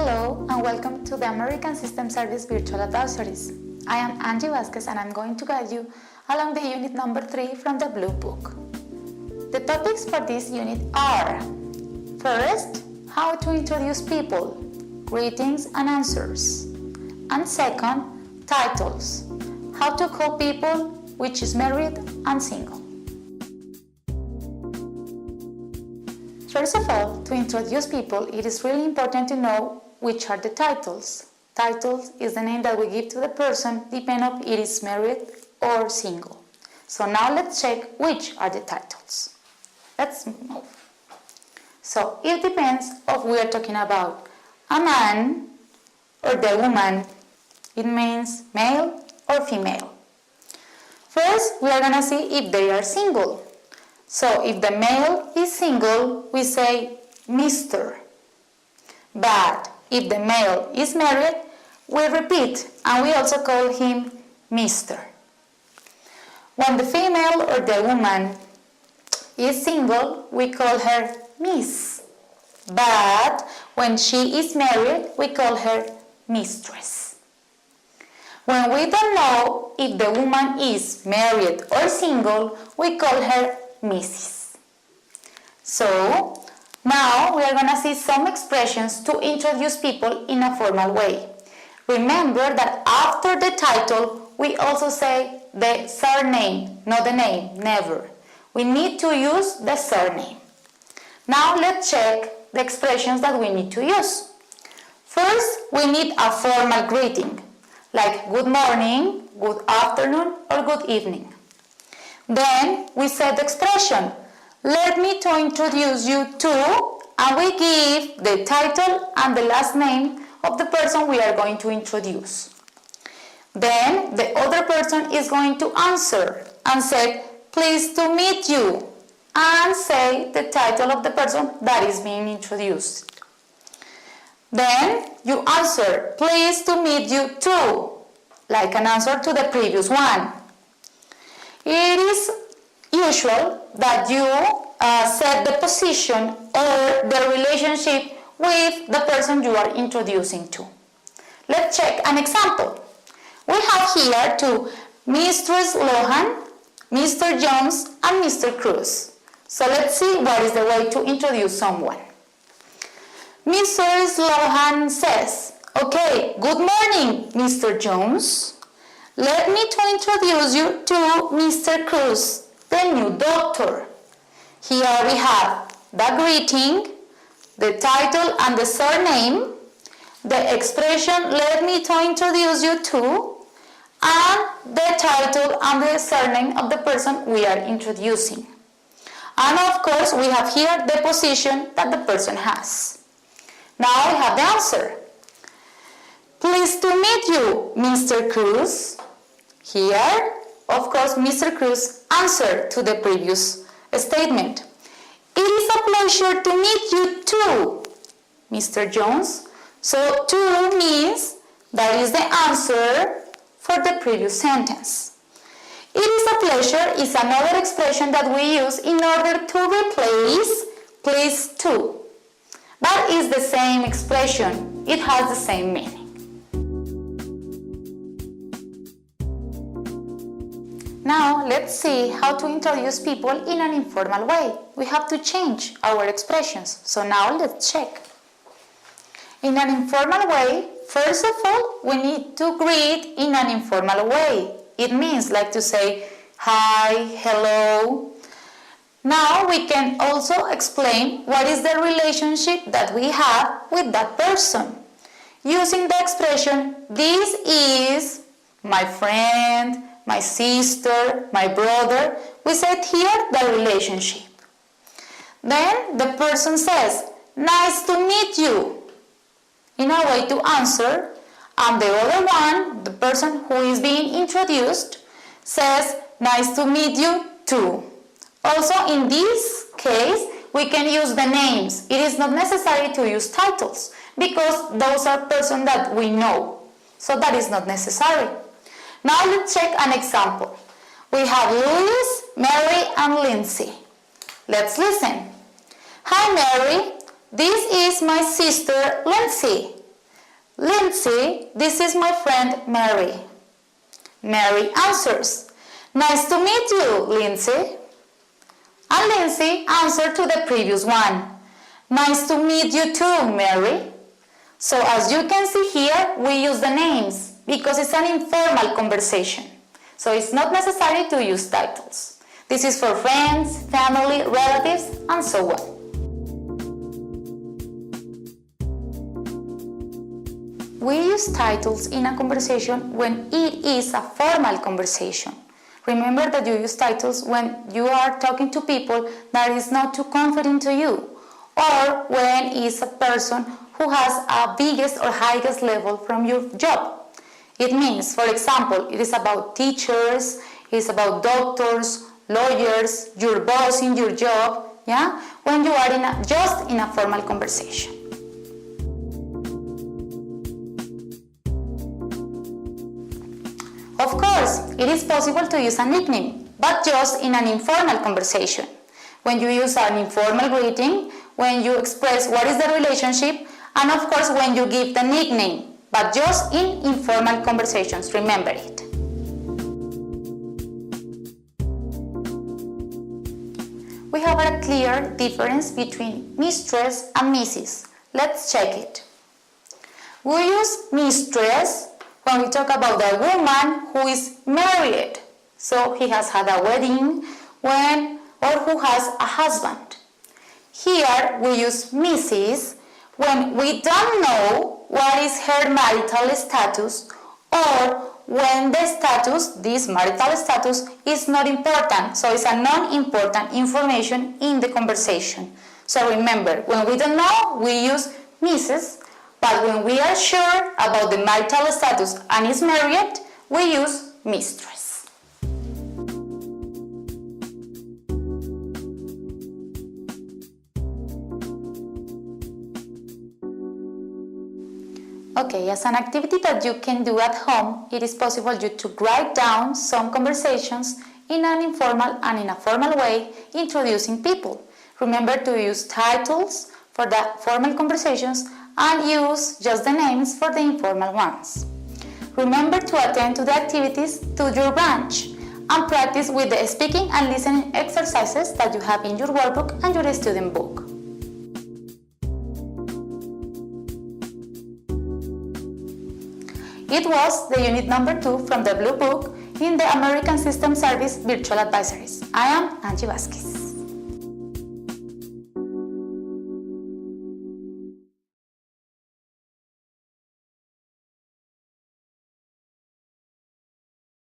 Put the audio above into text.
Hello and welcome to the American System Service Virtual Advisories. I am Angie Vasquez and I'm going to guide you along the unit number 3 from the Blue Book. The topics for this unit are: first, how to introduce people, greetings and answers, and second, titles, how to call people which is married and single. First of all, to introduce people, it is really important to know which are the titles. Titles is the name that we give to the person depending on if it is married or single. So now let's check which are the titles. Let's move. So it depends if we are talking about a man or the woman. It means male or female. First, we are going to see if they are single. So if the male is single, we say Mr. But if the male is married, we repeat and we also call him Mr. When the female or the woman is single, we call her Miss. But when she is married, we call her Mistress. When we don't know if the woman is married or single, we call her Mrs. So, now we are going to see some expressions to introduce people in a formal way. Remember that after the title, we also say the surname, not the name, never. We need to use the surname. Now let's check the expressions that we need to use. First, we need a formal greeting, like good morning, good afternoon, or good evening. Then we say the expression, let me to introduce you to, and we give the title and the last name of the person we are going to introduce. Then the other person is going to answer and say, pleased to meet you, and say the title of the person that is being introduced. Then you answer, pleased to meet you too, like an answer to the previous one. It is usual that you set the position or the relationship with the person you are introducing to. Let's check an example. We have here to Mistress Lohan, Mr. Jones, and Mr. Cruz. So let's see what is the way to introduce someone. Mrs. Lohan says, okay, good morning, Mr. Jones. Let me to introduce you to Mr. Cruz, the new doctor. Here we have the greeting, the title and the surname, the expression let me to introduce you to, and the title and the surname of the person we are introducing. And of course we have here the position that the person has. Now we have the answer. Pleased to meet you, Mr. Cruz. Here, of course, Mr. Cruz answered to the previous statement. It is a pleasure to meet you too, Mr. Jones. So, too means that is the answer for the previous sentence. It is a pleasure is another expression that we use in order to replace pleased to. But it's the same expression. It has the same meaning. Now, let's see how to introduce people in an informal way. We have to change our expressions. So now let's check. In an informal way, first of all, we need to greet in an informal way. It means like to say hi, hello. Now we can also explain what is the relationship that we have with that person. Using the expression, this is my friend, my sister, my brother, we said here the relationship. Then the person says, nice to meet you, in a way to answer, and the other one, the person who is being introduced, says, nice to meet you too. Also in this case, we can use the names. It is not necessary to use titles, because those are persons that we know. So that is not necessary. Now let's check an example. We have Louis, Mary, and Lindsay. Let's listen. Hi Mary, this is my sister Lindsay. Lindsay, this is my friend Mary. Mary answers, nice to meet you, Lindsay. And Lindsay answered to the previous one, nice to meet you too, Mary. So as you can see here, we use the names because it's an informal conversation. So it's not necessary to use titles. This is for friends, family, relatives, and so on. We use titles in a conversation when it is a formal conversation. Remember that you use titles when you are talking to people that is not too confident to you, or when it's a person who has a biggest or highest level from your job. It means, for example, it is about teachers, it is about doctors, lawyers, your boss in your job, yeah? When you are just in a formal conversation. Of course, it is possible to use a nickname, but just in an informal conversation. When you use an informal greeting, when you express what is the relationship, and of course when you give the nickname, but just in informal conversations, remember it. We have a clear difference between mistress and Mrs. Let's check it. We use mistress when we talk about a woman who is married, so he has had a wedding, or who has a husband. Here we use Mrs. when we don't know what is her marital status, or when the status, this marital status, is not important, so it's a non-important information in the conversation. So remember, when we don't know, we use Mrs., but when we are sure about the marital status and is married, we use mistress. Okay, as an activity that you can do at home, it is possible you to write down some conversations in an informal and in a formal way, introducing people. Remember to use titles for the formal conversations and use just the names for the informal ones. Remember to attend to the activities to your branch and practice with the speaking and listening exercises that you have in your workbook and your student book. It was the unit number 2 from the Blue Book in the American System Service Virtual Advisories. I am Angie Vasquez.